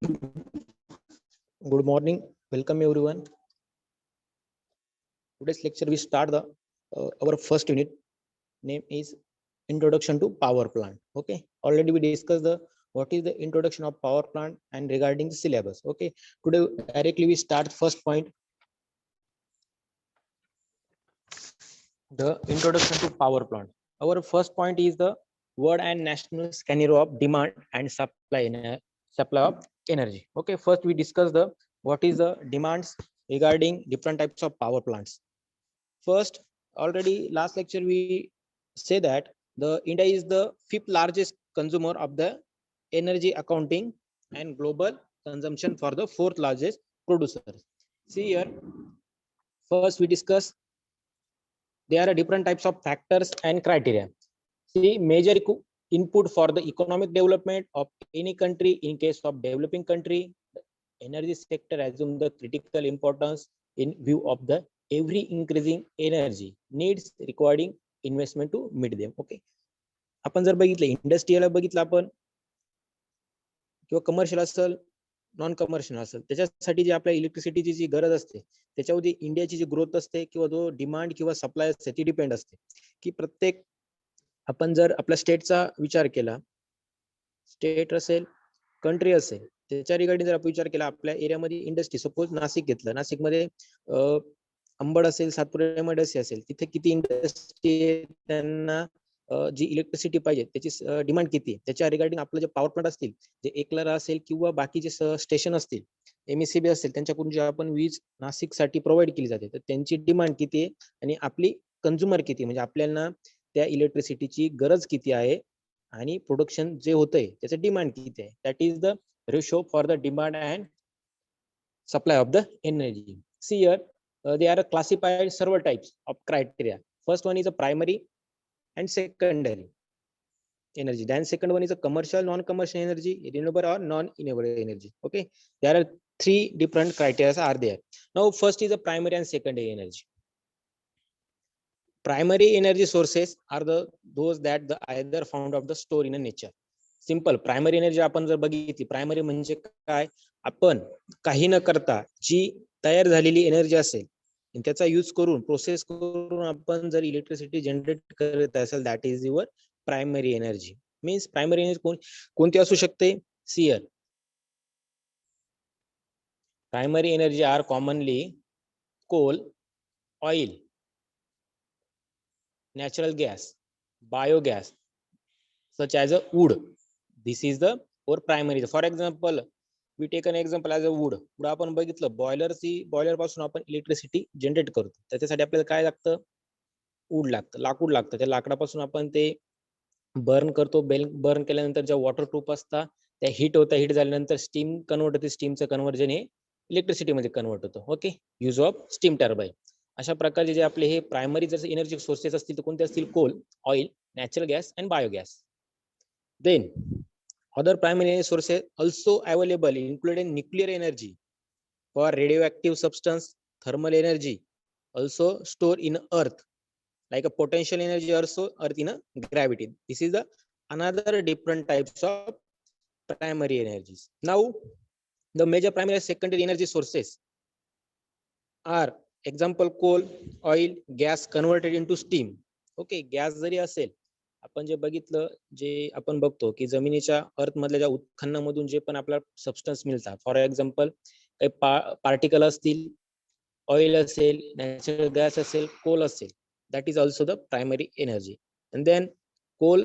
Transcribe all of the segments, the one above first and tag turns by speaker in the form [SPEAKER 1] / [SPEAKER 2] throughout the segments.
[SPEAKER 1] Good morning. Welcome everyone. Today's lecture we start our first unit. Name is Introduction to Power Plant. Okay. Already we discussed the what is the introduction of power plant and regarding the syllabus. Okay. Today directly we start first point. The introduction to power plant. Our first point is the world and national scenario of demand and supply of energy. Okay. First we discuss the what is the demands regarding different types of power plants. First, already last lecture we say that the India is the fifth largest consumer of the energy accounting and global consumption for the fourth largest producer. See here, first we discuss there are different types of factors and criteria. See, major input for the economic development of any country. In case of developing country, the energy sector assume the critical importance in view of the every increasing energy needs requiring investment to meet them. Okay, आपण जर बघितलं इंडस्ट्रीला बघितलं आपण किंवा commercial असेल non commercial असेल त्याच्यासाठी जी आपल्या इलेक्ट्रिसिटीची जी गरज असते त्याच्यावरती इंडियाची जी ग्रोथ असते किंवा जो डिमांड किंवा सप्लाय असते ती डिपेंड असते की प्रत्येक आपण जर आपल्या स्टेटचा विचार केला स्टेट असेल कंट्री असेल त्याच्या रिगार्डिंग जर आपण विचार केला आपल्या एरियामध्ये इंडस्ट्री सपोज नाशिक घेतलं नाशिकमध्ये अंबड असेल सातपुरा एमआयडीसी असेल तिथे किती इंडस्ट्री त्यांना जी इलेक्ट्रिसिटी पाहिजे त्याची डिमांड किती त्याच्या रिगार्डिंग आपलं जे पॉवर प्लांट असतील जे एकलरा असेल किंवा बाकीचे स्टेशन असतील एमएससीबी असेल त्यांच्याकडून जे आपण वीज नाशिकसाठी प्रोव्हाइड केली जाते तर त्यांची डिमांड किती आहे आणि आपली कंझ्युमर किती म्हणजे आपल्याला त्या इलेक्ट्रिसिटीची गरज किती आहे आणि प्रोडक्शन जे होतंय त्याचं डिमांड किती आहे that is the ratio for the demand and supply of the energy see here they are classified several types of criteria. First one is a primary and secondary energy. Then second one is a commercial, non-commercial energy, renewable or non-renewable energy. Okay, there are three different criteria are there. Now first is a primary and secondary energy. Primary energy sources are those that the either found of the store in a nature. Simple primary energy आपण जर बघितली primary म्हणजे काय आपण काही न करता जी तयार झालेली एनर्जी असेल त्याचा यूज करून प्रोसेस करून आपण जर इलेक्ट्रिसिटी जनरेट करत असेल that is your primary energy means primary energy कोणती असू शकते see here primary energy are commonly coal oil natural gas biogas such as a wood this is the or primary for example we take an example as a wood आपण बघितलं boiler पासून आपण electricity generate करतो त्याच्यासाठी आपल्याला काय लागतं wood लागतं लाकूड लागतं त्या लाकडापासून आपण ते बर्न करतो बर्न केल्यानंतर ज्या वॉटरप्रूफ असतात त्या हीट झाल्यानंतर स्टीम कन्वर्ट होते स्टीमचं कन्वर्जन हे इलेक्ट्रिसिटी मध्ये कन्वर्ट होतं okay use of steam turbine अशा प्रकारचे जे आपले हे प्रायमरी जसे एनर्जी सोर्सेस असतील तर कोणते असतील coal oil natural gas and biogas then other primary energy sources also available including nuclear energy for radio substance thermal energy also store in earth like a potential energy also earth in a gravity this is the another different types of primary energies now the major primary and secondary energy sources are example coal oil gas converted into steam okay gas जरी असेल आपण जे बघितलं जे आपण बघतो की जमिनीच्या अर्थ मधल्या ज्या उत्खननामधून जे पण आपल्याला सबस्टन्स मिळतात फॉर एक्झाम्पल काही पार्टिकल असतील ऑइल असेल नॅचरल गॅस असेल कोल असेल that is also the primary energy and then coal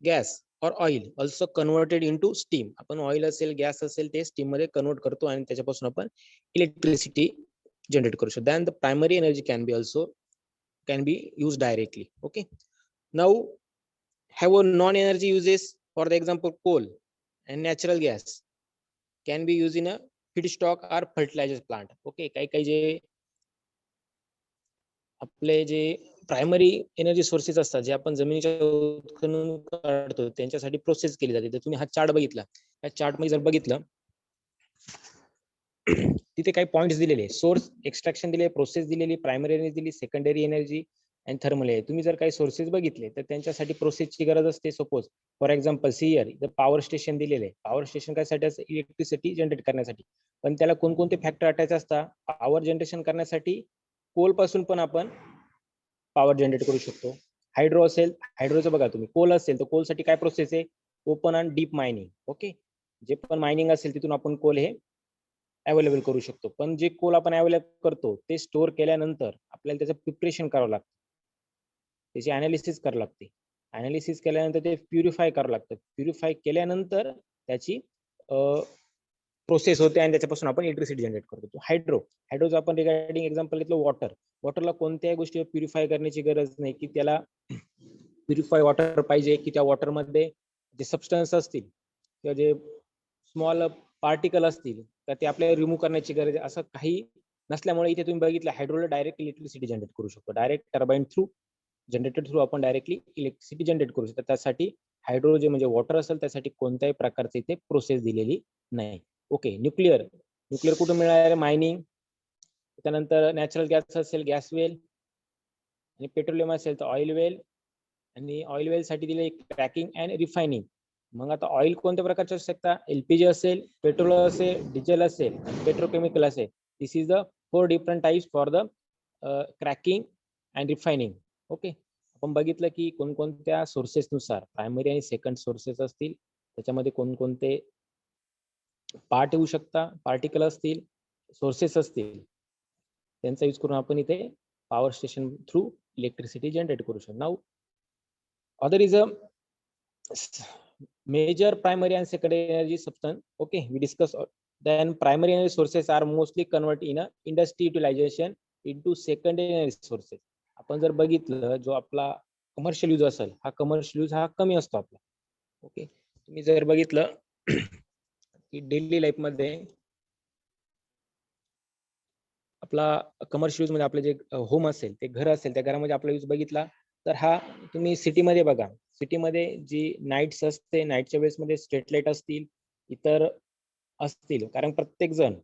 [SPEAKER 1] gas or oil also converted into steam आपण ऑइल असेल गॅस असेल ते स्टीम मध्ये कन्वर्ट करतो आणि त्याच्यापासून आपण इलेक्ट्रिसिटी जनरेट करू शकतो then the primary energy can be used directly okay now have a non energy uses for the example coal and natural gas can be used in a feedstock or fertilizer plant okay काही जे आपले जे primary energy sources असतात जे आपण जमिनीच्या उत्खनन काढतो त्यांच्यासाठी प्रोसेस केली जाते तर तुम्ही हा चार्ट बघितला या चार्ट मध्ये जर बघितलं तिथे काही पॉइंट्स दिलेले सोर्स एक्सट्रॅक्शन दिले प्रोसेस दिलेली प्रायमरी एनर्जी दिली secondary energy and thermal energy. तुम्ही जर काही सोर्सेस बघितले तर त्यांच्यासाठी प्रोसेसची गरज असते. सपोज फॉर एक्झाम्पल सियर इथं पॉवर स्टेशन दिलेले आहे. पॉवर स्टेशन कशासाठी असतं? इलेक्ट्रिसिटी जनरेट करण्यासाठी. पण त्याला कोणकोणते फॅक्टर अटॅच असतात? पॉवर जनरेशन करण्यासाठी कोल पासून पण आपण पॉवर जनरेट करू शकतो. हायड्रो असेल, हायड्रोचं बघा तुम्ही, कोल असेल तर कोलसाठी काय प्रोसेस आहे? Open and deep mining. Okay, जे पण मायनिंग असेल तिथून आपण कोल हे अवेलेबल करू शकतो. पण जे कोल आपण अवेलेबल करतो ते स्टोअर केल्यानंतर आपल्याला त्याचं प्रिपरेशन करावं लागतं, त्याची अनालिसिस करावं लागते. अनालिसिस केल्यानंतर ते प्युरिफाय करावं लागतं. प्युरिफाय केल्यानंतर त्याची प्रोसेस होते आणि त्याच्यापासून आपण इलेक्ट्रिसिटी जनरेट करतो. हायड्रोचं आपण रिगार्डिंग एक्झाम्पल घेतलं वॉटर. वॉटरला कोणत्याही गोष्टी प्युरिफाय करण्याची गरज नाही, की त्याला प्युरिफाय वॉटर पाहिजे, की त्या वॉटरमध्ये जे सबस्टन्स असतील किंवा जे स्मॉल पार्टिकल असतील तर ते आपल्याला रिमूव्ह करण्याची गरज आहे, असं काही नसल्यामुळे इथे तुम्ही बघितलं हायड्रोला डायरेक्ट इलेक्ट्रिसिटी जनरेट करू शकतो. Direct turbine through generator through आपण डायरेक्टली इलेक्ट्रिसिटी जनरेट करू शकतो. त्यासाठी हायड्रो जे म्हणजे वॉटर असेल त्यासाठी कोणत्याही प्रकारची इथे प्रोसेस दिलेली नाही. ओके, न्यूक्लिअर कुठून मिळालं? मायनिंग. त्यानंतर नॅचरल गॅस असेल गॅस वेल, आणि पेट्रोलियम असेल तर ऑइल वेल, आणि ऑइल वेल साठी दिले क्रॅकिंग अँड रिफायनिंग. मग आता ऑइल कोणत्या प्रकारचे असू शकता? एलपीजी असेल, पेट्रोल असेल, डिझेल असेल, पेट्रोकेमिकल असेल. This is the 4 different types for the cracking and refining. Okay, आपण बघितलं की कोणकोणत्या सोर्सेस नुसार प्रायमरी आणि सेकंड सोर्सेस असतील, त्याच्यामध्ये कोणकोणते पार्ट येऊ शकता, पार्टिकल असतील, सोर्सेस असतील, त्यांचा यूज करून आपण इथे power station through electricity generate करू शकतो. Now other is a major primary and secondary energy substance. Okay, we discuss. Then primary energy sources are mostly converted in a industry utilization into secondary energy sources. आपण जर बघितलं जो आपला commercial use असेल, हा commercial use हा कमी असतो आपला. ओके, तुम्ही जर बघितलं की डेली लाईफ मध्ये आपला कमर्शियल यूज मध्ये आपलं जे होम असेल, ते घर असेल, त्या घरामध्ये आपला यूज बघितला तर हा तुम्ही सिटीमध्ये बघा. सिटीमध्ये जी नाईट्स असते, नाईटच्या वेळेस मध्ये स्ट्रीट लाईट असतील, इतर असतील, कारण प्रत्येक जण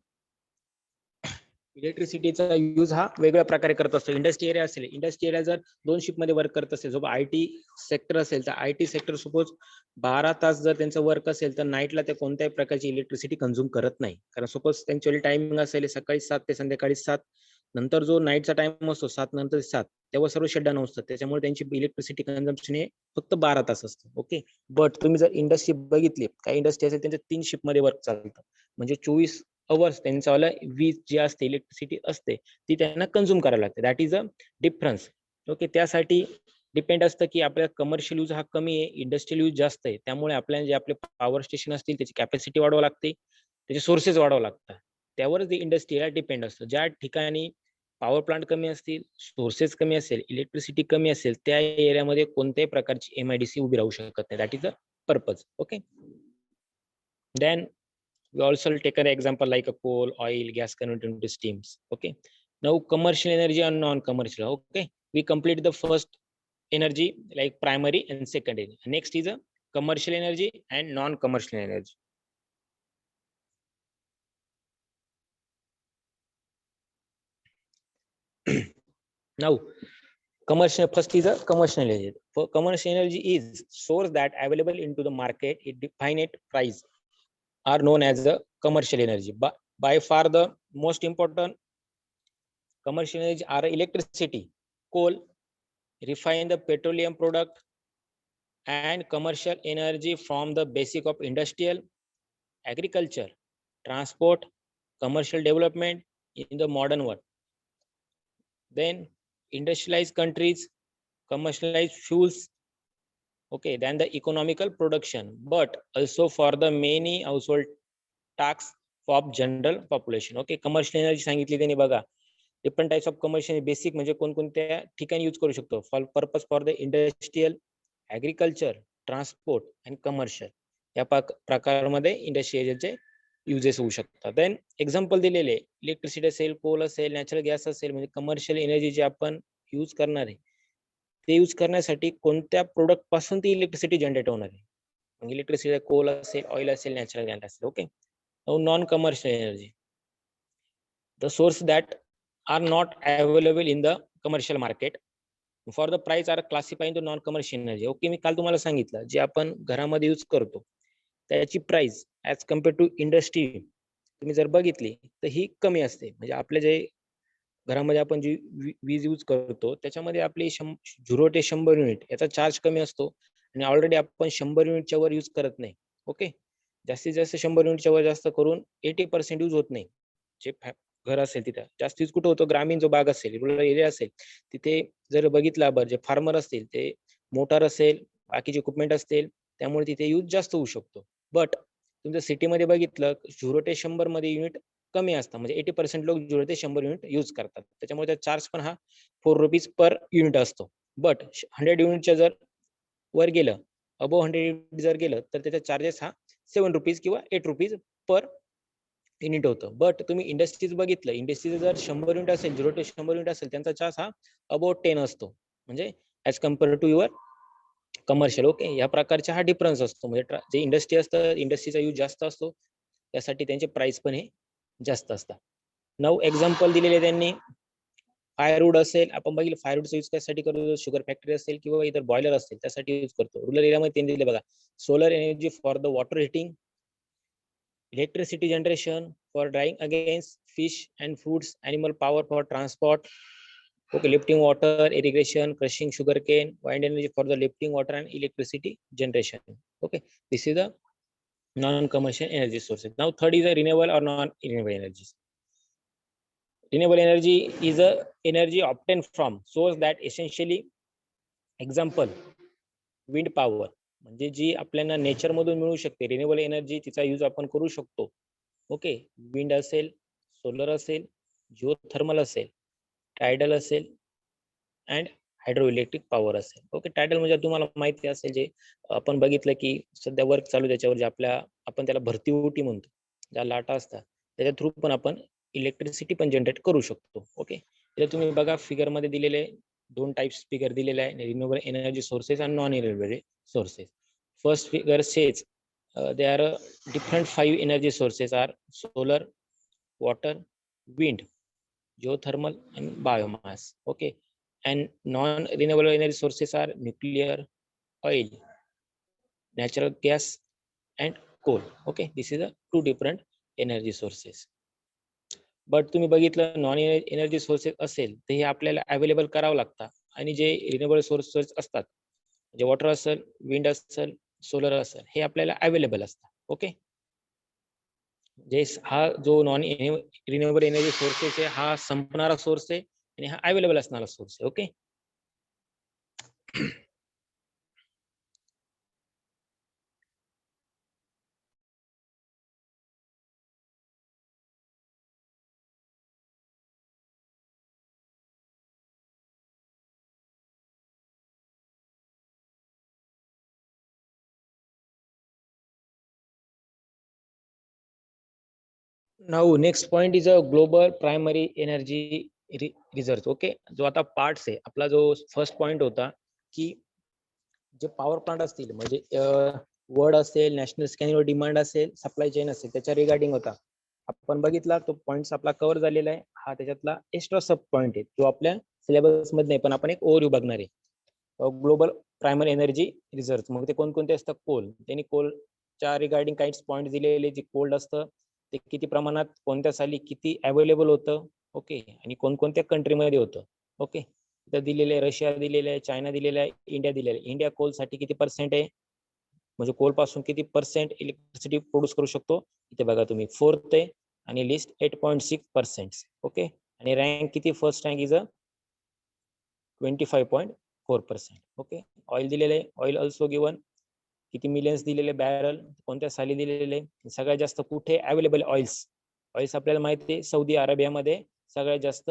[SPEAKER 1] इलेक्ट्रिसिटीचा यूज हा वेगळ्या प्रकारे करत असतो. इंडस्ट्री एरिया असेल, इंडस्ट्री एरिया जर 2 शिफ्ट मध्ये वर्क करत असेल, जो IT सेक्टर असेल तर IT सेक्टर सपोज 12 तास जर त्यांचं वर्क असेल तर नाईटला ते कोणत्याही प्रकारची इलेक्ट्रिसिटी कंझ्युम करत नाही. कारण सपोज त्यांची टायमिंग असेल सकाळी 7 ते संध्याकाळी 7, नंतर जो नाईटचा टाइम असतो 7 नंतर 7, तेव्हा सर्व शटडाऊन असतात. त्याच्यामुळे त्यांची इलेक्ट्रिसिटी कंझम्पशन हे फक्त 12 तास असतं. ओके, बट तुम्ही जर इंडस्ट्री बघितली, काही इंडस्ट्री असेल त्यांच्या 3 शिफ्ट मध्ये वर्क चालतं, म्हणजे 24 अवर्स त्यांच्यावाला वीज जी असते, इलेक्ट्रिसिटी असते, ती त्यांना कंझ्युम करायला लागते. That is a difference. Okay, त्यासाठी डिपेंड असतं की आपल्या कमर्शियल यूज हा कमी आहे, इंडस्ट्रियल यूज जास्त आहे. त्यामुळे आपल्याला जे आपले पॉवर स्टेशन असतील त्याची कॅपॅसिटी वाढवावी लागते, त्याचे सोर्सेस वाढवावे लागतात. त्यावरच इंडस्ट्रीला डिपेंड असतं. ज्या ठिकाणी पॉवर प्लांट कमी असतील, सोर्सेस कमी असेल, इलेक्ट्रिसिटी कमी असेल, त्या एरियामध्ये कोणत्याही प्रकारची MIDC उभी राहू शकत नाही. That is the purpose. Okay, then we also take an example like a coal, oil, gas converted into steams. Okay, now commercial energy and non-commercial. Okay, we complete the first energy like primary and secondary. Next is a commercial energy and non-commercial energy. Now commercial, first is a commercial energy. For commercial energy is source that available into the market at definite price are known as a commercial energy. But by far the most important commercial energy are electricity, coal, refine the petroleum product, and commercial energy from the basic of industrial, agriculture, transport, commercial development in the modern world. Then industrialized countries, commercialized fuels, okay, then the economical production, but also for the many household tasks of general population. Okay, commercial energy सांगितली त्यांनी बघा. Different types of commercial. Basic म्हणजे कोणकोणत्या ठिकाणी use करू शकतो. For purpose for the industrial, agriculture, transport and commercial, या प्रकारामध्ये इंडस्ट्रियलचे युजेस होऊ शकतात. देन एक्झाम्पल दिलेले इलेक्ट्रिसिटी असेल, कोल असेल, नॅचरल गॅस असेल, म्हणजे कमर्शियल एनर्जी जे आपण यूज करणार आहे ते यूज करण्यासाठी कोणत्या प्रोडक्ट पासून ती इलेक्ट्रिसिटी जनरेट होणार आहे. इलेक्ट्रिसिटी कोल असेल, ऑइल असेल, नॅचरल गॅस असेल. Okay, non commercial energy, the source that are not available in the commercial market, for the price are classify in the non commercial energy. Okay, मी काल तुम्हाला सांगितलं जे आपण घरामध्ये यूज करतो त्याची price as compare to industry तुम्ही जर बघितली तर ही कमी असते. म्हणजे आपले जे घरामध्ये आपण जी वीज यूज करतो त्याच्यामध्ये आपली 0 ते 100 युनिट याचा चार्ज कमी असतो आणि ऑलरेडी आपण 100 युनिटच्या वर यूज करत नाही. ओके, जास्तीत जास्त 100 युनिटच्या वर जास्त करून 80% यूज होत नाही. जे घर असेल तिथं जास्त यूज कुठं होतो, ग्रामीण जो भाग असेल, रुरल एरिया असेल तिथे जर बघितलं आपण जे फार्मर असतील ते मोटार असेल, बाकीचे इक्विपमेंट असतील, त्यामुळे तिथे यूज जास्त होऊ शकतो. बट तुमच्या सिटीमध्ये बघितलं 0 ते 100 मध्ये युनिट कमी असतात. म्हणजे 80% लोक 0 ते 100 युनिट यूज करतात. त्याच्यामुळे त्याचा चार्ज पण हा 4 रुपीज पर युनिट असतो. बट 100 युनिटच्या जर वर गेलं, अबोव 100 युनिट जर गेलं तर त्याचा चार्जेस हा 7 रुपीज किंवा 8 रुपीज पर युनिट होतं. बट तुम्ही इंडस्ट्रीज बघितलं, इंडस्ट्रीज जर 100 युनिट असेल, 0 ते 100 युनिट असेल, त्यांचा चार्ज हा अबोव 10 असतो. म्हणजे as compare to your commercial. Okay, या प्रकारचा हा डिफरन्स असतो. म्हणजे जे इंडस्ट्री असतं, इंडस्ट्रीचा यूज जास्त असतो, त्यासाठी त्यांचे प्राइस पण हे जास्त असतात. 9 एक्झाम्पल दिलेले त्यांनी. फायरवूड असेल, आपण बघितलं फायरवूडचा यूज कशासाठी करतो, शुगर फॅक्टरी असेल किंवा इतर बॉयलर असेल त्यासाठी यूज करतो. रुरल एरियामध्ये त्यांनी दिले बघा, solar energy for the water heating, electricity generation for drying against fish and fruits, animal power for transport, okay, lifting water, irrigation, crushing sugarcane, wind energy for the lifting water and electricity generation. Okay, this is the non-commercial energy sources. Now third is a renewable or non-renewable energies. Renewable energy is a energy obtained from source that essentially, example, wind power, म्हणजे जी आपल्याला nature मधून मिळू शकते. Renewable energy तिचा use आपण करू शकतो. Okay, wind असेल, सोलर असेल, जिओथर्मल असेल, टायडल असेल अँड हायड्रो इलेक्ट्रिक पॉवर असेल. ओके, टायडल म्हणजे तुम्हाला माहिती असेल जे आपण बघितलं की सध्या वर्क चालू त्याच्यावर जे आपण त्याला भरती ओटी म्हणतो, ज्या लाटा असतात त्याच्या थ्रू पण आपण इलेक्ट्रिसिटी पण जनरेट करू शकतो. ओके, तर तुम्ही बघा फिगर मध्ये दिलेले 2 टाइप्स फिगर दिलेले आहे, रिन्युएबल एनर्जी सोर्सेस आणि non renewable sources. First figure says there are different 5 energy sources are solar, water, wind, geothermal and biomass. Okay, and non renewable energy sources are nuclear, oil, natural gas and coal. Okay, this is the 2 different energy sources. But तुम्ही बघितलं non energy sources असेल तर हे आपल्याला available करावं लागतं आणि जे रिन्युएबल सोर्सेस असतात, जे वॉटर असेल, विंड असेल, सोलर असेल, हे आपल्याला अवेलेबल असतात. ओके, जे हा जो नॉन रिन्युएबल एनर्जी सोर्सेस आहे हा संपणारा सोर्स आहे आणि हा अवेलेबल असणारा सोर्स आहे. Okay, now next point is a global primary energy research. Okay, जो आता पार्ट्स आहे आपला, जो फर्स्ट पॉइंट होता की जे पॉवर प्लांट असतील म्हणजे वर्ड असेल, नॅशनल स्कॅनिंग डिमांड असेल, सप्लाय चेन असेल, त्याच्या रिगार्डिंग होता. आपण बघितला तो पॉइंट आपला कव्हर झालेला आहे. हा त्याच्यातला एक्स्ट्रा सब पॉइंट आहे जो आपल्या सिलेबस मध्ये नाही, पण आपण एक ओव्हरव्ह्यू बघणार आहे. ग्लोबल प्रायमरी एनर्जी रिझर्च मग ते कोणकोणते असतात, कोल, त्यांनी कोलच्या रिगार्डिंग काही पॉइंट दिलेले, जे कोल्ड असतं ते किती प्रमाणात कोणत्या साली किती अवेलेबल होतं. ओके, आणि कोणकोणत्या कंट्रीमध्ये होतं. ओके, तर दिलेले आहे, रशिया दिलेलं आहे, चायना दिलेला आहे, इंडिया दिलेलं आहे. इंडिया कोल साठी किती % आहे, म्हणजे कोल पासून किती % इलेक्ट्रिसिटी प्रोड्यूस करू शकतो, इथे बघा तुम्ही 4th आहे आणि लिस्ट 8.6%. ओके, आणि रँक किती, first rank is a 25.4%. Okay, oil दिलेले आहे, ऑइल ऑल्सो गिवन, किती मिलियन्स दिलेले बॅरल, कोणत्या साली दिलेले, सगळ्यात जास्त कुठे अवेलेबल ऑइल्स आपल्याला माहिती आहे सौदी अरेबियामध्ये सगळ्यात जास्त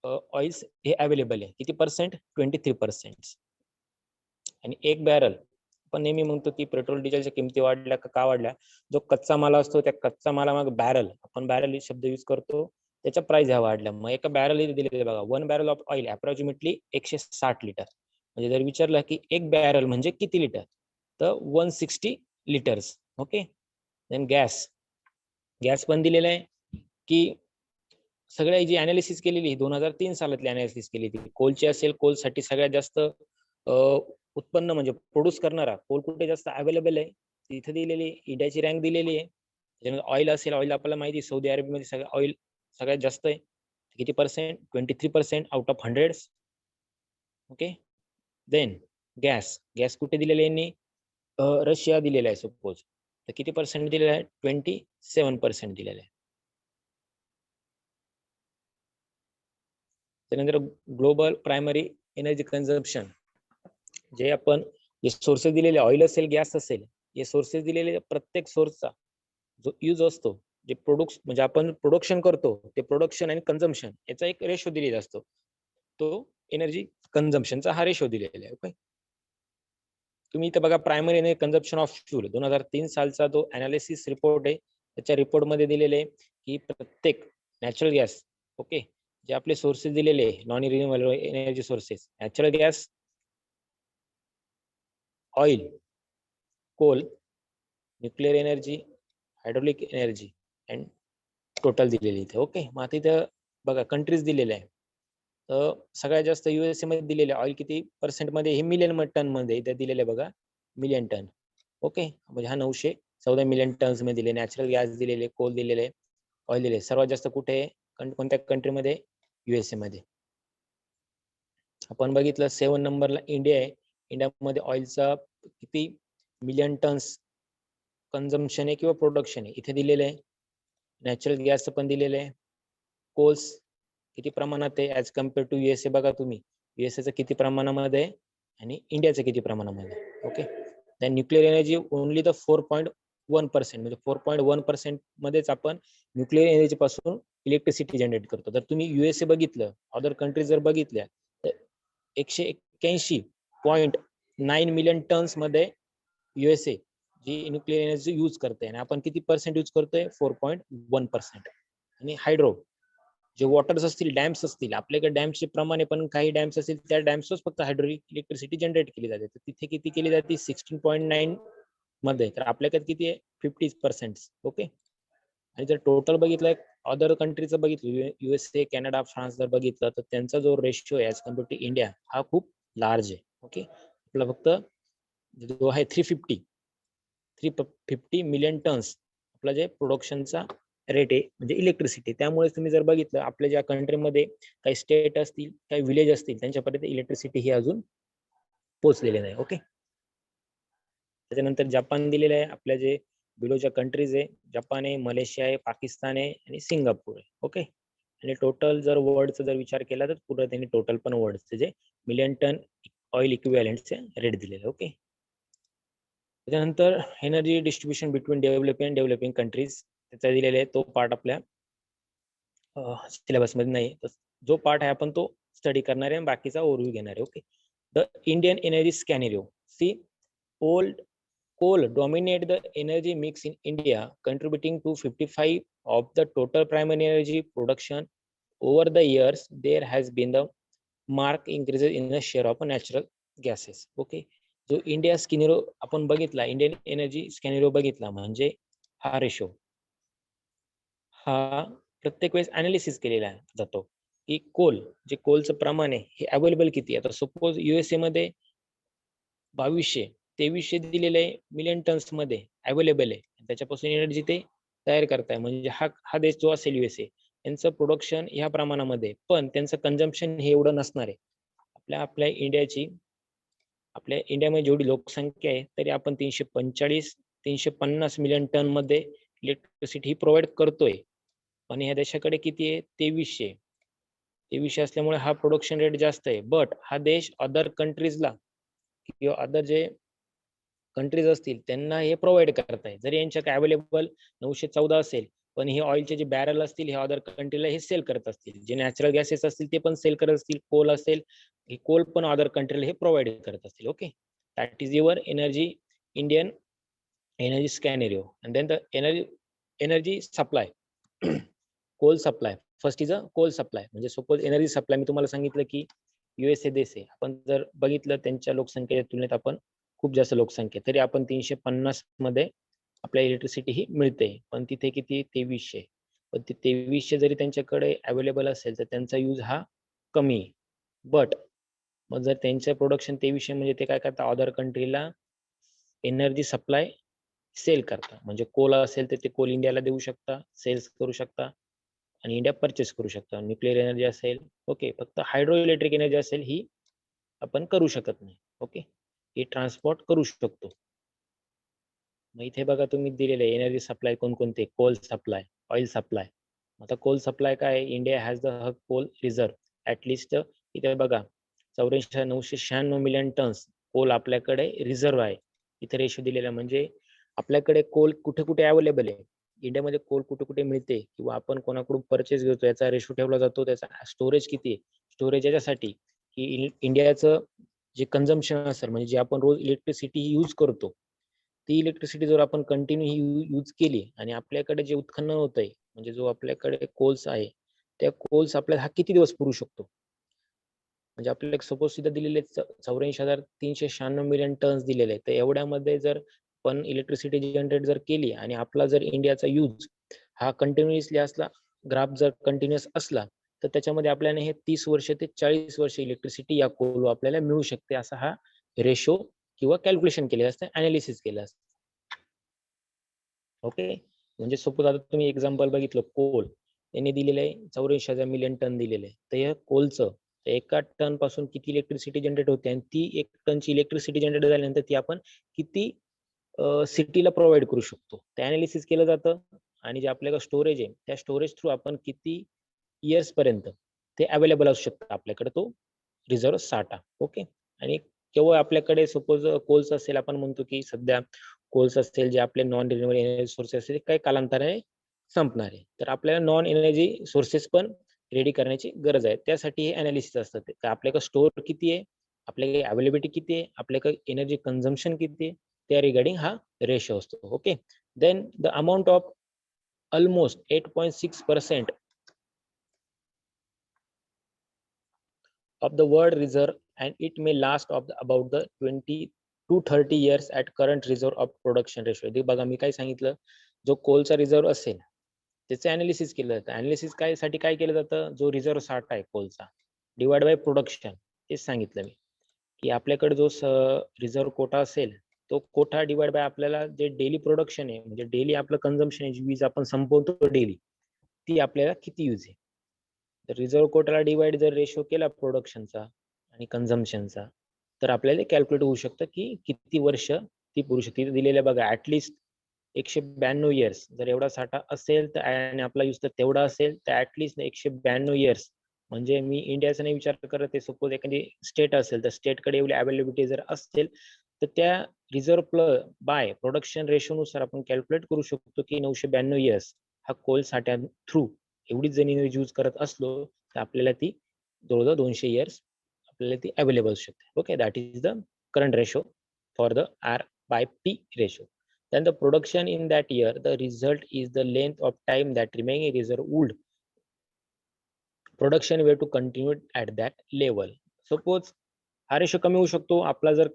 [SPEAKER 1] ऑइल्स हे अवेलेबल आहे. किती %, 23%. आणि एक बॅरल, आपण नेहमी म्हणतो की पेट्रोल डिझेलच्या किमती वाढल्या का वाढल्या, जो कच्चा माल असतो त्या कच्चा मालामागे बॅरल, आपण बॅरल शब्द यूज करतो, त्याच्या प्राइस ह्या वाढल्या. मग एका बॅरल दिलेले बघा, 1 barrel of oil approximately 160 litre. म्हणजे जर विचारलं की एक बॅरल म्हणजे किती लिटर, तर 160 लिटर्स. ओके, देन गॅस पण दिलेलं आहे की सगळ्या जी अनालिसिस केलेली 2003 सालातली अनालिसिस केली ती कोलची असेल, कोलसाठी सगळ्यात जास्त उत्पन्न म्हणजे प्रोड्यूस करणारा कोल कुठे जास्त अवेलेबल आहे तिथे दिलेली इंडियाची रँक दिलेली आहे. त्याच्यानंतर ऑइल असेल, ऑइल आपल्याला माहिती आहे सौदी अरेबियामध्ये सगळं ऑइल सगळ्यात जास्त आहे. किती percent? 23% out of 100. Okay. Then gas, gas कुठे दिलेले यांनी? रशिया दिलेला आहे सपोज, तर किती पर्सेंट दिलेला आहे? 27% दिलेला आहे. त्यानंतर ग्लोबल प्रायमरी एनर्जी कन्झम्पशन, जे आपण जे सोर्सेस दिलेले ऑइल असेल, गॅस असेल, हे सोर्सेस दिलेले प्रत्येक सोर्सचा जो यूज असतो, जे प्रोडक्ट म्हणजे आपण प्रोडक्शन करतो, ते प्रोडक्शन आणि कन्झम्पशन याचा एक रेशो दिलेला असतो, तो एनर्जी कन्झम्पशनचा हा रेशो दिलेला आहे. ओके. तुम्ही इथे बघा primary energy consumption of fuel 2003 सालचा तो अनालिसिस रिपोर्ट आहे. त्याच्या रिपोर्ट मध्ये दिलेले आहे की प्रत्येक नॅचरल गॅस, ओके, जे आपले सोर्सेस दिलेले आहे non renewable energy sources, natural gas, oil, coal, nuclear energy, hydraulic energy and total दिलेली इथे. ओके. मग आता इथं बघा कंट्रीज दिलेल्या आहे. तर सगळ्यात जास्त युएसए मध्ये दिलेले ऑइल किती पर्सेंट मध्ये? हे मिलियन टन मध्ये इथे दिलेले बघा, मिलियन टन. ओके. म्हणजे हा 914 मिलियन टन्स मध्ये दिले. नॅचरल गॅस दिलेले, कोल दिलेले, ऑइल दिले. सर्वात जास्त कुठे आहे? कोणत्या कंट्रीमध्ये? युएसए मध्ये. आपण बघितलं 7 नंबरला इंडिया आहे. इंडियामध्ये ऑइलचा किती मिलियन टन्स कन्झम्पशन आहे किंवा प्रोडक्शन आहे इथे दिलेलं आहे. नॅचरल गॅस पण दिलेलं आहे. कोल्स किती प्रमाणात आहे ऍज कम्पेअर टू युएसए बघा तुम्ही, युएसएचं किती प्रमाणामध्ये आहे आणि इंडियाचं किती प्रमाणामध्ये. ओके. त्या न्यूक्लिअर एनर्जी ओनली द 4.1%, म्हणजे 4.1% मध्येच आपण न्यूक्लिअर एनर्जी पासून इलेक्ट्रिसिटी जनरेट करतो. जर तुम्ही युएसए बघितलं, अदर कंट्रीज जर बघितल्या, तर 181.9 मिलियन टन्स मध्ये युएसए जी न्यूक्लिअर एनर्जी यूज करते आणि आपण किती पर्सेंट यूज करतोय? 4.1%. आणि हायड्रो जे वॉटर्स असतील, डॅम्स असतील, आपल्याकडे डॅम्सचे प्रमाण आहे, पण काही डॅम्स असतील त्या डॅम्सच फक्त हायड्रोलिक इलेक्ट्रिसिटी जनरेट केली जाते. तर तिथे किती केली जाते? 16.9 मध्ये. तर आपल्याकडे किती आहे? 50%. ओके. आणि जर टोटल बघितलं अदर कंट्रीचं बघितलं, युएसए, कॅनडा, फ्रान्स जर बघितलं, तर त्यांचा जो रेशिओ आहे ऍज कम्पेअर टू इंडिया हा खूप लार्ज आहे. ओके. आपला फक्त जो आहे 350 मिलियन टन्स आपला जे प्रोडक्शनचा रेट आहे म्हणजे इलेक्ट्रिसिटी. त्यामुळे तुम्ही जर बघितलं आपल्या ज्या कंट्रीमध्ये काही स्टेट असतील, काही विलेज असतील, त्यांच्यापर्यंत इलेक्ट्रिसिटी ही अजून पोहोचलेली नाही. ओके. त्याच्यानंतर जपान दिलेलं आहे. आपल्या जे बिलोच्या कंट्रीज आहे, जपान आहे, मलेशिया आहे, पाकिस्तान आहे आणि सिंगापूर आहे. ओके. आणि टोटल जर वर्ल्डचा जर विचार केला तर पूर्ण त्यांनी टोटल पण वर्ल्डचे जे मिलियन टन ऑइल इक्विव्हॅलंटचे रेट दिलेले. ओके. त्याच्यानंतर energy distribution between developing and developing countries त्याचा दिलेला आहे. तो पार्ट आपल्या सिलेबस मध्ये नाही. जो पार्ट आहे आपण तो स्टडी करणार आहे आणि बाकीचा ओव्हरव्ह्यू घेणार आहे. Okay. The Indian energy scenario. See, coal dominate the energy mix in India, contributing to 55 of the total primary energy production. Over the years, there has been the marked increases in the share of natural gases. Okay. जो India स्कॅनेरो आपण बघितला, Indian energy स्कॅनेरो बघितला, म्हणजे हा ratio हा प्रत्येक वेळेस analysis केलेला जातो की कोल, जे कोलचं प्रमाण आहे हे अवेलेबल किती. आता सपोज युएसए मध्ये 2200-2300 दिलेले आहे मिलियन टन्स मध्ये अवेलेबल आहे, त्याच्यापासून एनर्जी ते तयार करताय. म्हणजे हा देश जो असेल युएसए, यांचं प्रोडक्शन ह्या प्रमाणामध्ये, पण त्यांचं कन्झम्पशन हे एवढं नसणार आहे. आपल्या आपल्या इंडियामध्ये जेवढी लोकसंख्या आहे तरी आपण 345-350 मिलियन टन मध्ये इलेक्ट्रिसिटी ही प्रोव्हाइड करतोय. पण ह्या देशाकडे किती आहे? 2300 असल्यामुळे हा प्रोडक्शन रेट जास्त आहे. बट हा देश अदर कंट्रीजला किंवा अदर जे कंट्रीज असतील त्यांना हे प्रोव्हाइड करताय. जरी यांच्याकडे अवेलेबल 914 असेल, पण हे ऑइलचे जे बॅरल असतील हे अदर कंट्रीला हे सेल करत असतील. जे नॅचरल गॅसेस असतील ते पण सेल करत असतील. कोल असेल, हे कोल पण अदर कंट्रीला हे प्रोव्हाइड करत असतील. Okay. That is your energy, Indian energy scenario. And then the energy supply. Coal supply first is a coal supply. म्हणजे सपोज एनर्जी सप्लाय मी तुम्हाला सांगितलं की युएसए देश आहे, आपण जर बघितलं त्यांच्या लोकसंख्येच्या तुलनेत आपण खूप जास्त लोकसंख्या, तरी आपण 350 मध्ये आपल्या इलेक्ट्रिसिटी ही मिळते, पण तिथे किती? 2300. पण ते 2300 जरी त्यांच्याकडे अवेलेबल असेल तर त्यांचा यूज हा कमी आहे. बट मग जर त्यांचं प्रोडक्शन 2300 म्हणजे ते काय करतात, अदर कंट्रीला एनर्जी सप्लाय सेल करता. म्हणजे कोल असेल तर ते कोल इंडियाला देऊ शकता, सेल्स करू शकता आणि इंडिया परचेस करू शकता. न्यूक्लिअर एनर्जी असेल, ओके, फक्त हायड्रो इलेक्ट्रिक एनर्जी असेल ही आपण करू शकत नाही. ओके, ही ट्रान्सपोर्ट करू शकतो. मग इथे बघा तुम्ही दिलेले एनर्जी सप्लाय कोणकोणते, कोल सप्लाय, ऑइल सप्लाय. आता कोल सप्लाय काय, India has the coal reserve at least. इथे बघा 84,996 मिलियन टन्स कोल आपल्याकडे रिझर्व आहे. इथे रेशो दिलेला म्हणजे आपल्याकडे कोल कुठे कुठे अवेलेबल आहे, इंडियामध्ये कोल कुठे कुठे मिळते किंवा आपण कोणाकडून परचेस घेतो याचा रेशो ठेवला जातो. त्याचा स्टोरेज किती आहे, स्टोरेज याच्यासाठी की इंडियाचं जे कन्झम्पशन असेल म्हणजे जे आपण रोज इलेक्ट्रिसिटी यूज करतो, ती इलेक्ट्रिसिटी जर आपण कंटिन्यू यूज केली आणि आपल्याकडे जे उत्खनन होत आहे म्हणजे जो आपल्याकडे कोल्स आहे, त्या कोल्स आपल्याला हा किती दिवस पुरू शकतो. म्हणजे आपल्याला सपोज सुद्धा दिलेले 84,396 मिलियन टन्स दिलेले, तर एवढ्यामध्ये जर पण इलेक्ट्रिसिटी जनरेट जर केली आणि आपला जर इंडियाचा यूज हा कंटिन्युअसली असला, ग्राफ जर कंटिन्युअस असला, तर त्याच्यामध्ये आपल्याला हे 30 वर्ष ते 40 वर्ष इलेक्ट्रिसिटी या कोल आपल्याला मिळू शकते. असा हा रेशो किंवा कॅल्क्युलेशन केले असते, अनालिसिस केलं असतं. ओके, म्हणजे सपोज आता तुम्ही एक्झाम्पल बघितलं, कोल त्यांनी दिलेलं आहे 84,000 मिलियन टन दिलेलं आहे. तर या कोलचं एका टन पासून किती इलेक्ट्रिसिटी जनरेट होते आणि ती 1 टनची इलेक्ट्रिसिटी जनरेट झाल्यानंतर ती आपण किती सिटीला प्रोव्हाइड करू शकतो, ते अनालिसिस केलं जातं. आणि जे आपल्याकडे स्टोरेज आहे, त्या स्टोरेज थ्रू आपण किती इयर्स पर्यंत ते अवेलेबल असू शकतं आपल्याकडे तो रिझर्व्ह साठा. ओके, आणि केवळ आपल्याकडे सपोज कोल्स असेल, आपण म्हणतो की सध्या कोल्स असतील जे आपले नॉन रिन्युएबल एनर्जी सोर्सेस असतील, काही कालांतराने संपणार आहे. तर आपल्याला नॉन एनर्जी सोर्सेस पण रेडी करण्याची गरज आहे. त्यासाठी हे अनालिसिस असतं, की आपल्याकडे स्टोर किती आहे, आपल्याकडे अवेलेबिलिटी किती आहे, आपल्याकडे एनर्जी कन्झम्पशन किती आहे, त्या रिगार्डिंग हा रेशो असतो. Okay, then the amount of almost 8.6% of the world reserve, and it may last of about the 20 to 30 years at current reserve of production ratio. ते बघा मी काय सांगितलं, जो कोलचा रिझर्व असेल त्याचे अनालिसिस केलं जातं. अनालिसिस काय साठी काय केलं जातं, जो रिझर्व साठा आहे कोलचा डिवाइड बाय प्रोडक्शन, तेच सांगितलं मी की आपल्याकडे जो रिझर्व कोटा असेल, तो कोटा डिवाइड बाय आपल्याला जे डेली प्रोडक्शन आहे, म्हणजे डेली आपलं कन्झम्पशन आहे, जी वीज आपण संपवतो डेली, ती आपल्याला किती यूज आहे. तर रिझर्व कोटाला डिवाइड जर रेशो केला प्रोडक्शनचा आणि कन्झम्पशनचा, तर आपल्याला कॅल्क्युलेट होऊ शकतं की किती वर्ष ती पुरू शकते. दिलेलं बघा, ऍटलिस्ट 192 इयर्स जर एवढा साठा असेल तर, आणि आपला यूज तर तेवढा असेल तर ऍटलिस्ट 192 इयर्स. म्हणजे मी इंडियाचा नाही विचार करत आहे, सपोज एखादी स्टेट असेल तर स्टेटकडे एवढी अवेलेबिलिटी जर असेल तर त्या रिझर्व बाय प्रोडक्शन रेशोनुसार आपण कॅल्क्युलेट करू शकतो की 992 इयर्स हा कोल साठ्या थ्रू एवढीच जर एनर्जी यूज करत असलो तर आपल्याला ती जवळजवळ 200 इयर्स आपल्याला ती अवेलेबल असू शकते. Okay, that is the current ratio for the R/P ratio. Then the production in that year, the result is the length of time that remaining reserve would production were to continue at that level. Suppose हा ratio कमी होऊ शकतो आपला जर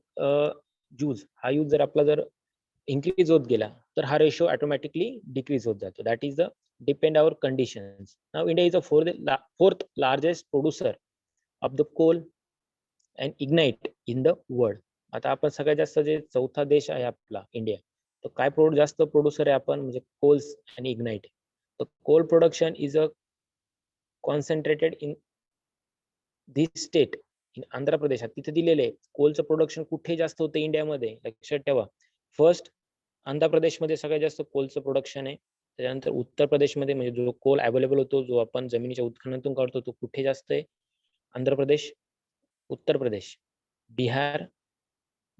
[SPEAKER 1] use जर आपला जर increase होत गेला तर हा रेशो ऑटोमॅटिकली डिक्रीज होत जातो. That is the depend our conditions. Now India is the fourth largest producer of the coal and lignite in the world. आता आपण सगळ्यात जास्त जे चौथा देश आहे आपला इंडिया, तर काय जास्त प्रोड्युसर आहे आपण, म्हणजे कोल्स आणि इग्नाइट. तर coal production is a concentrated in this state in Andhra प्रदेशात. तिथे दिलेले आहे कोलचं प्रोडक्शन कुठे जास्त होतं इंडियामध्ये, लक्षात ठेवा. फर्स्ट आंध्र प्रदेशमध्ये सगळ्यात जास्त कोलचं प्रोडक्शन आहे. त्याच्यानंतर उत्तर प्रदेशमध्ये, म्हणजे जो कोल अवेलेबल होतो, जो आपण जमिनीच्या उत्खननातून काढतो, तो कुठे जास्त आहे, आंध्र प्रदेश, उत्तर प्रदेश, बिहार,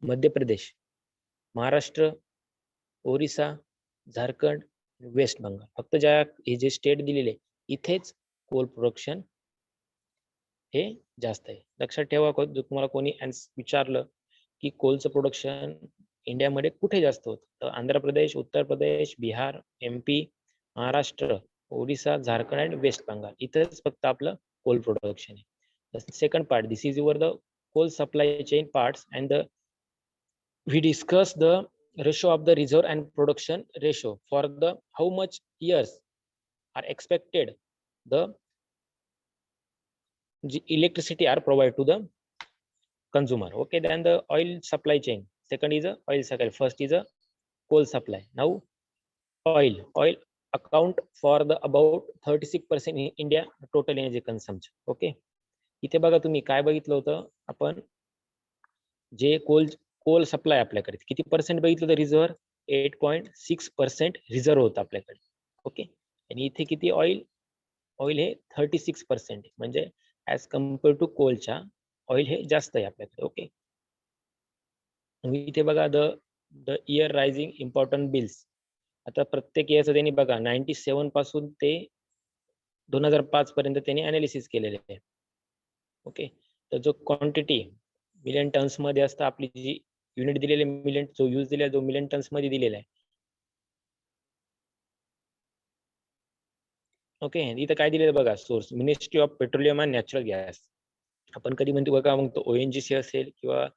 [SPEAKER 1] मध्य प्रदेश, महाराष्ट्र, ओरिसा, झारखंड, वेस्ट बंगाल. फक्त हे जे स्टेट दिलेले इथेच कोल प्रोडक्शन हे जास्त आहे. लक्षात ठेवा, तुम्हाला कोणी विचारलं की कोलचं प्रोडक्शन इंडियामध्ये कुठे जास्त होतं, तर Andhra Pradesh, Uttar Pradesh, Bihar, MP, Maharashtra, Orissa, Jharkhand and West Bengal, इथंच फक्त आपलं कोल प्रोडक्शन आहे. The second part, this is your the coal supply chain parts, and we discuss the ratio of the reserve and production ratio for the how much years are expected the electricity are provided to the consumer. Okay, then the oil supply chain. Second is a oil cycle. First is a coal supply. Now oil account for the about 36% in India total energy consumption. Okay, इथे बघा तुम्ही काय बघितलं होतं आपण, जे Coal supply आपल्याकडे किती पर्सेंट बघितलं होतं, रिझर्व्ह 8.6% रिझर्व्ह होतं आपल्याकडे. ओके, आणि इथे किती ऑइल हे 36%, म्हणजे ऍज कम्पेअर टू कोलच्या ऑइल हे जास्त आहे आपल्याकडे. ओके, इथे बघा the year rising important bills. आता प्रत्येक इयरचं त्यांनी बघा 97 पासून ते 2005 पर्यंत त्यांनी अनालिसिस केलेले आहे. ओके, तर जो क्वांटिटी मिलियन टन्स मध्ये असतं, आपली जी युनिट दिलेले मिलियन, जो यूज दिलेला जो मिलियन टन्स मध्ये दिलेला आहे. ओके, इथं काय दिलेलं बघा, source ministry of petroleum and natural gas. आपण कधी म्हणतो बघा, मग तो ONGC असेल किंवा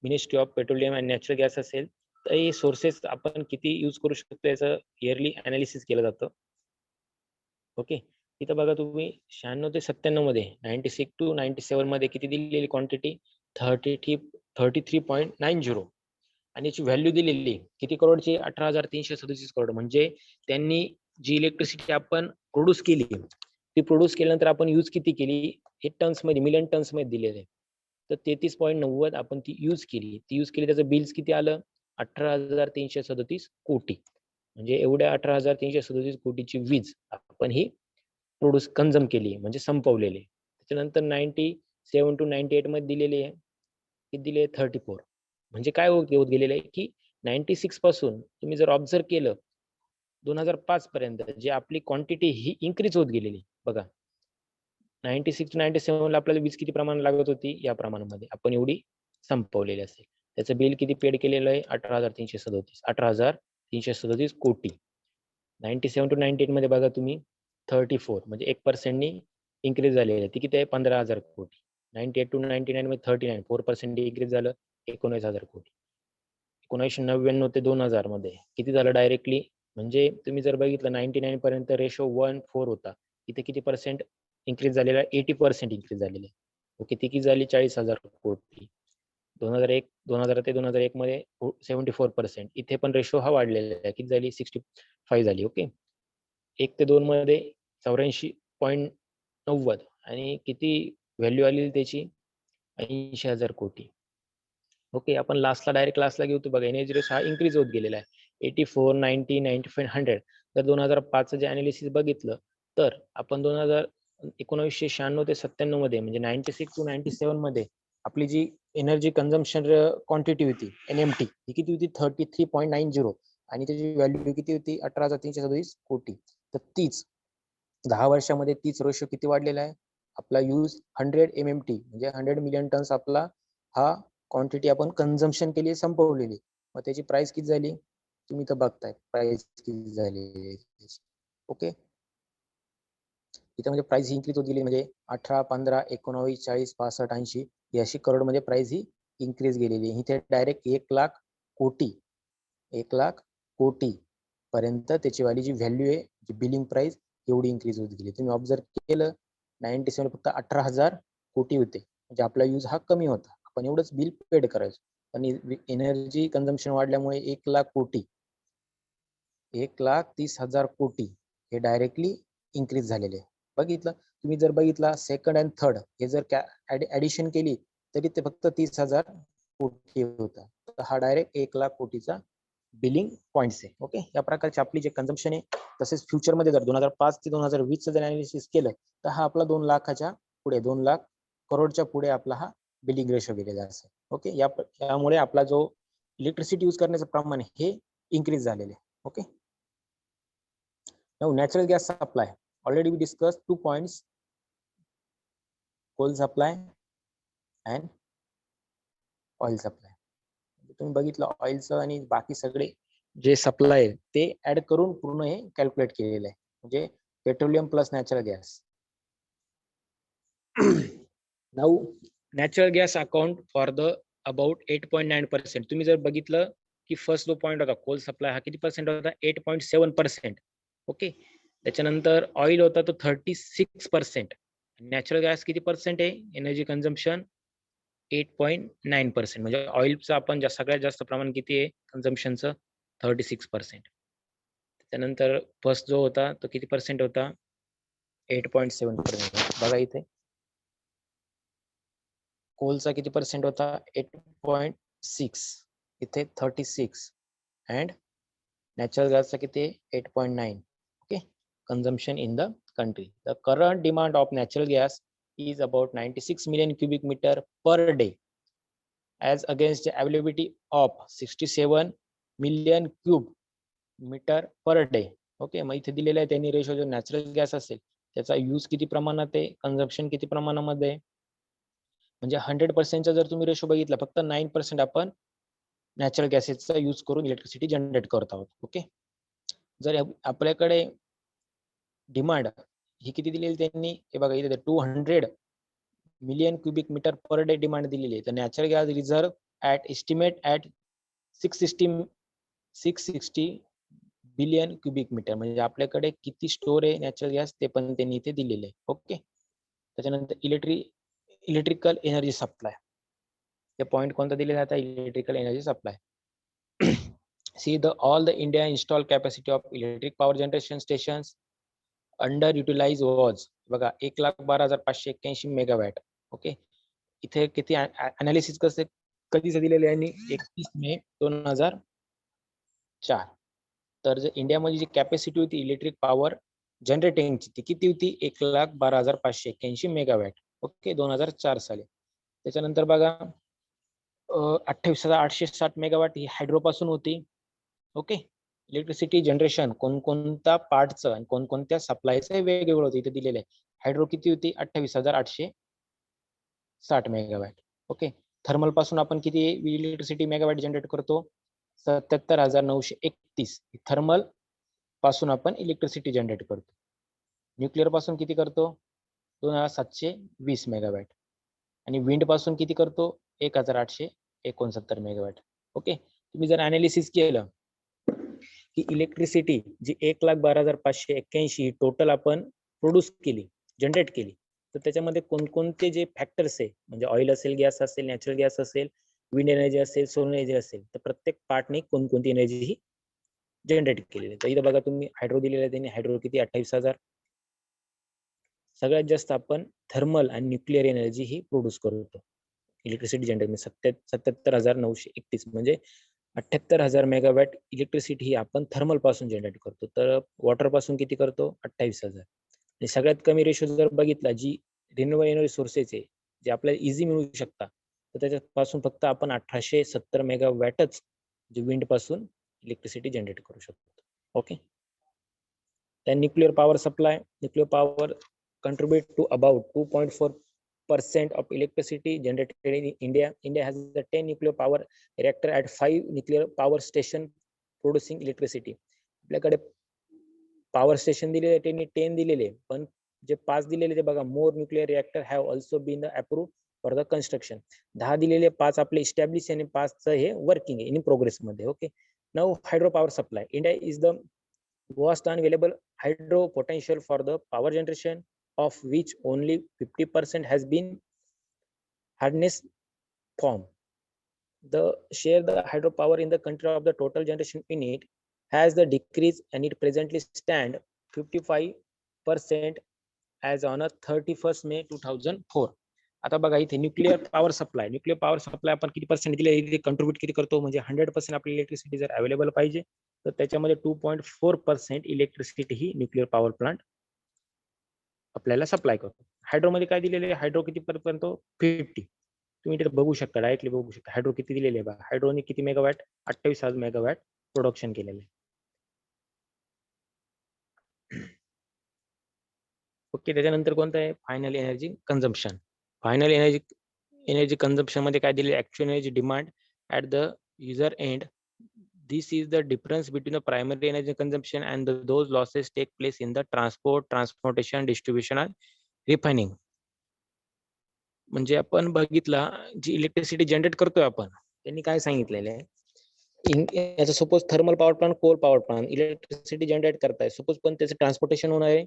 [SPEAKER 1] ministry of petroleum and natural gas असेल, तर हे सोर्सेस आपण किती यूज करू शकतो याचं इयरली अनालिसिस केलं जातं. ओके, इथं बघा तुम्ही 96 ते 97 मध्ये 96 to 97 मध्ये किती दिलेली क्वांटिटी, 33.90, आणि याची व्हॅल्यू दिलेली किती करोडची, 18,337 करोड. म्हणजे त्यांनी जी इलेक्ट्रिसिटी आपण प्रोड्यूस केली, ती प्रोड्यूस केल्यानंतर आपण यूज किती केली हे टन्स मध्ये, मिलियन टन्स मध्ये दिलेले आहे. तर 33.90 आपण ती यूज केली, त्याचं बिल्स किती आलं, 18,337 कोटी. म्हणजे एवढ्या 18,337 कोटीची वीज आपण ही प्रोड्यूस कंझम केली, म्हणजे संपवलेली. त्याच्यानंतर 97 to 98 मध्ये दिलेली आहे, किती दिले, 34. म्हणजे काय होत गेलेलं आहे की 96 पासून तुम्ही जर ऑब्झर्व केलं 2005 पर्यंत जी आपली क्वांटिटी ही इन्क्रीज होत गेलेली बघा. 96 to 97 ला आपल्याला वीज किती प्रमाणात लागत होती, या प्रमाणामध्ये आपण एवढी संपवलेली असेल. त्याचं बिल किती पेड केलेलं आहे, 18,337 कोटी. 97 to 98 मध्ये बघा तुम्ही 34, म्हणजे 1% इन्क्रीज झालेली आहे, ती किती आहे, 15,000 कोटी. 98 to 99 मध्ये 39, 4% इन्क्रीज झालं, 19,000 कोटी. 1999 ते 2000 मध्ये किती झालं डायरेक्टली, म्हणजे तुम्ही जर बघितलं 99 पर्यंत रेशो 1:4 होता, इथे किती पर्सेंट इन्क्रीज झालेला आहे, 80% इन्क्रीज झालेले आहे. ओके, ती किती झाली, 40,000 कोटी. 2000 ते 2001 मध्ये 74%, इथे पण रेशो हा वाढलेला आहे, किती झाली, 65 झाली. ओके, 1 ते 2 मध्ये 84.90, आणि किती व्हॅल्यू आलेली त्याची, 80,000 कोटी. ओके, आपण डायरेक्ट लास्टला घेऊ तो बघा, एनर्जी रेशो हा इन्क्रीज होत गेलेला आहे, 84, 90, 95, 100. तर 2005 जे अनालिसिस बघितलं, तर आपण 1996 ते 97 मध्ये, म्हणजे 96 to 97 मध्ये आपली जी एनर्जी कन्झम्पशन क्वांटिटी होती, NMT, ही किती होती, 33.90, आणि त्याची व्हॅल्यू किती होती, 18,337 कोटी. तर तीच 10 वर्षामध्ये तीच रेशो किती वाढलेला आहे, आपला यूज 100 MMT, म्हणजे 100 मिलियन टन्स आपला हा क्वांटिटी आपण कन्झम्पशन केली, संपवलेली. मग त्याची प्राइस किती झाली, तुम्ही तर बघताय प्राइस किती झाली. ओके, इथे म्हणजे प्राइस ही इन्क्रीज होत गेली, म्हणजे 18, 15, 19, 40, 65, 80 ही अशी करोड मध्ये प्राइस ही इन्क्रीज गेलेली. इथे डायरेक्ट 1 लाख कोटी पर्यंत त्याची वाली जी व्हॅल्यू आहे, जी बिलिंग प्राइस, एवढी इन्क्रीज होत गेली. तुम्ही ऑब्झर्व केलं 97 फक्त 18,000 कोटी होते, म्हणजे आपला यूज हा कमी होता, आपण एवढंच बिल पेड करायचो. पण एनर्जी कन्झम्पशन वाढल्यामुळे 1,30,000 कोटी हे डायरेक्टली इन्क्रीज झालेले. बघितलं तुम्ही, जर बघितला सेकंड अँड थर्ड हे जर ऍडिशन केली तरी ते फक्त 30,000 कोटी होता. तर हा डायरेक्ट 1 लाख कोटीचा बिलिंग पॉइंट्स आहे. ओके, या प्रकारची आपली जे कन्झम्पशन आहे. तसेच फ्युचर मध्ये जर 2005 ते 2020 जर अनालिसिस केलं, तर हा आपला 2 लाखाच्या पुढे, 2 लाख करोडच्या पुढे आपला हा बिलिंग रेशो गेलेला असेल. ओके, यामुळे आपला जो इलेक्ट्रिसिटी यूज करण्याचं प्रमाण हे इन्क्रीज झालेले. Okay, now natural gas supply, already we discussed 2 points, coal supply and oil supply. तुम्ही बघितलं ऑइलचं आणि बाकी सगळे जे सप्लाय आहे ते ऍड करून पूर्ण हे कॅल्क्युलेट केलेलं आहे, म्हणजे petroleum plus natural gas. Now natural gas account for the about 8.9%. तुम्ही जर बघितलं की फर्स्ट जो पॉइंट होता कोल सप्लाय, हा किती पर्सेंट होता, 8.7%. ओके, त्याच्यानंतर ऑइल होता तो 36%. नॅचरल गॅस किती पर्सेंट आहे एनर्जी कन्झम्पशन? 8.9%. म्हणजे ऑइलचं आपण सगळ्यात जास्त प्रमाण किती आहे कन्झम्पशनचं? 36%. त्यानंतर फर्स्ट जो होता तो किती पर्सेंट होता? 8.7%. बघा इथे कोलचा किती पर्सेंट होता? 8.6. इथे 36 अँड नॅचरल गॅसचा किती? 8.9. Okay, consumption in the country. The current demand of natural gas is about 96 million cubic meter per day as against the availability of 67 million cube meter per day. Okay, मग इथे दिलेलं आहे त्यांनी ratio जो natural gas असेल त्याचा use किती प्रमाणात आहे, कन्झम्पशन किती प्रमाणामध्ये आहे. म्हणजे 100%चा जर तुम्ही रेशो बघितला फक्त 9% आपण नॅचरल गॅसेसचा यूज करून इलेक्ट्रिसिटी जनरेट करत आहोत. ओके, जर आपल्याकडे डिमांड ही किती दिलेली त्यांनी हे बघा इथे 200 million cubic metre per day demand दिलेली आहे. तर natural gas reserve at estimate at 660 billion cubic metre. म्हणजे आपल्याकडे किती स्टोर आहे नॅचरल गॅस ते पण त्यांनी इथे दिलेले आहे. ओके, त्याच्यानंतर इलेक्ट्रिकल एनर्जी सप्लाय हे पॉइंट कोणता दिलेला आता? Electrical energy supply. See the all the India install capacity of electric power generation stations under utilize was बघा 1,12,581 मेगावॅट. ओके, इथे किती अनालिसिस कसं कधीच दिलेले आहे? 31 मे 2004. तर जे इंडियामध्ये जी कॅपॅसिटी होती इलेक्ट्रिक पॉवर जनरेटिंगची ती किती होती? 1,12,581 मेगावॅट. ओके, 2004 साली. त्याच्यानंतर बघा 28,860 मेगावॅट ही हायड्रो पासून होती. ओके, इलेक्ट्रिसिटी जनरेशन कोणकोणत्या पार्टचं आणि कोणकोणत्या सप्लायचं वेगवेगळं होतं इथे दिलेलं आहे. हायड्रो किती होती? 28,860 मेगावॅट. ओके, थर्मल पासून आपण किती इलेक्ट्रिसिटी मेगावॅट जनरेट करतो? 77,931. थर्मल पासून आपण इलेक्ट्रिसिटी जनरेट करतो. न्यूक्लिअर पासून किती करतो? 2,720 मेगावॅट. आणि विंड पासून किती करतो? 1,869 मेगावॅट. ओके, तुम्ही जर अनालिसिस केलं की इलेक्ट्रिसिटी जी 1,12,581 ही टोटल आपण प्रोड्यूस केली, जनरेट केली, तर त्याच्यामध्ये कोणकोणते जे फॅक्टर्स आहे म्हणजे ऑइल असेल, गॅस असेल, नॅचरल गॅस असेल, विंड एनर्जी असेल, सोलर एनर्जी असेल, तर प्रत्येक पार्टने कोणकोणती एनर्जी ही जनरेट केलेली आहे. तर इथं बघा तुम्ही हायड्रो दिलेलं आहे त्यांनी. हायड्रो किती? 28,000. सगळ्यात जास्त आपण थर्मल आणि न्यूक्लिअर एनर्जी ही प्रोड्यूस करतो इलेक्ट्रिसिटी जनरेट. 77,931 म्हणजे 78,000 मेगावॅट इलेक्ट्रिसिटी ही आपण थर्मल पासून जनरेट करतो. तर वॉटर पासून किती करतो? 28,000. आणि सगळ्यात कमी रेशो जर बघितला जी रिन्युएबल एनर्जी सोर्सेस आहे जे आपल्याला इझी मिळू शकता, तर त्याच्यापासून फक्त आपण 1,870 मेगावॅटच जे विंड पासून इलेक्ट्रिसिटी जनरेट करू शकतो. Okay, then nuclear power supply. Nuclear power contribute to about 2.4% of electricity generated in India. India has the 10 nuclear power reactor at 5 nuclear power station producing electricity. आपल्याकडे पॉवर स्टेशन दिलेले त्यांनी 10 दिलेले, पण जे 5 दिलेले ते बघा more nuclear reactor have also been approved for the construction. 10 दिलेले, 5 आपले इस्टॅब्लिश आणि 5चं हे वर्किंग इन प्रोग्रेस मध्ये. Okay, now hydro power supply. India is the vast and available hydro potential for the power generation, of which only 50% has been harnessed form. The share the hydropower in the country of the total generation in it has the decrease and it presently stand 55% as on a 31st May 2004. आता बघा इथे nuclear power supply. Nuclear power supply आपण किती percent दिले, इथे contribute किती करतो? म्हणजे 100% आपली इलेक्ट्रिसिटी जर अवेलेबल पाहिजे तर त्याच्यामध्ये 2.4% इलेक्ट्रिसिटी ही न्यूक्लिअर पॉवर प्लांट आपल्याला सप्लाय करतो. हायड्रोमध्ये काय दिलेले? हायड्रो किती पर्यंत? 50. तुम्ही इथे बघू शकता, डायरेक्टली बघू शकता हायड्रो किती दिलेले आहे बघा. हायड्रोने किती मेगावॅट? 28,000 मेगावॅट प्रोडक्शन केलेलं आहे. ओके, त्याच्यानंतर कोणतं आहे? Final energy consumption. Final energy consumption मध्ये काय दिले? Actual energy demand at the user end. This is the difference between the primary energy consumption and those losses take place in the transportation, distribution and refining. म्हणजे आपण बघितला जी electricity generate करतोय आपण, त्यांनी काय सांगितलेलं आहे? याचा suppose thermal power plant, coal power plant electricity generate करताय सपोज, पण त्याचं ट्रान्सपोर्टेशन होणार आहे,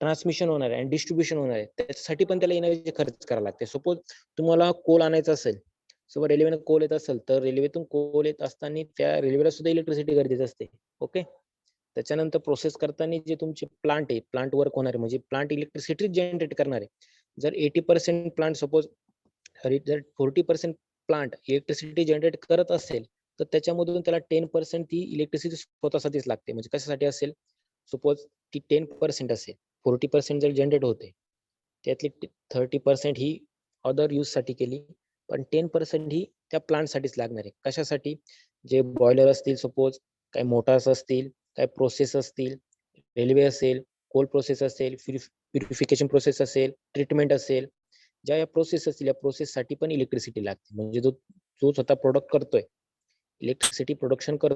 [SPEAKER 1] ट्रान्समिशन होणार आहे आणि डिस्ट्रीब्युशन होणार आहे, त्याच्यासाठी पण त्याला एनर्जी खर्च करायला लागते. सपोज तुम्हाला कोल आणायचा असेल, सो रेल्वेने कोल येत असेल, तर रेल्वेतून कोल येत असताना त्या रेल्वेला सुद्धा इलेक्ट्रिसिटी गरजेची असते. ओके, त्याच्यानंतर प्रोसेस करताना जे तुमचे प्लांट आहे, प्लांट वर्क होणार आहे, म्हणजे प्लांट इलेक्ट्रिसिटी जनरेट करणार आहे. जर 80% प्लांट सपोज, जर 40% प्लांट इलेक्ट्रिसिटी जनरेट करत असेल, तर त्याच्यामधून त्याला 10% ती इलेक्ट्रिसिटी स्वतःसाठीच लागते. म्हणजे कशासाठी असेल, सपोज ती 10% असेल, 40% जर जनरेट होते, त्यातली 30% ही अदर यूज साठी केली, पण 10% ही त्या प्लांट साठीच लागणार आहे. कशासाठी, जे बॉयलर असतील, सपोज काही मोटार्स असतील, काही प्रोसेस असतील, रेल्वे असेल, कोल प्रोसेस असेल, प्युरिफिकेशन प्रोसेस असेल, ट्रीटमेंट असेल, ज्या या प्रोसेस असतील, या प्रोसेससाठी पण इलेक्ट्रिसिटी लागते. म्हणजे जो जो स्वतः प्रोडक्ट करतोय, इलेक्ट्रिसिटी प्रोडक्शन करतो,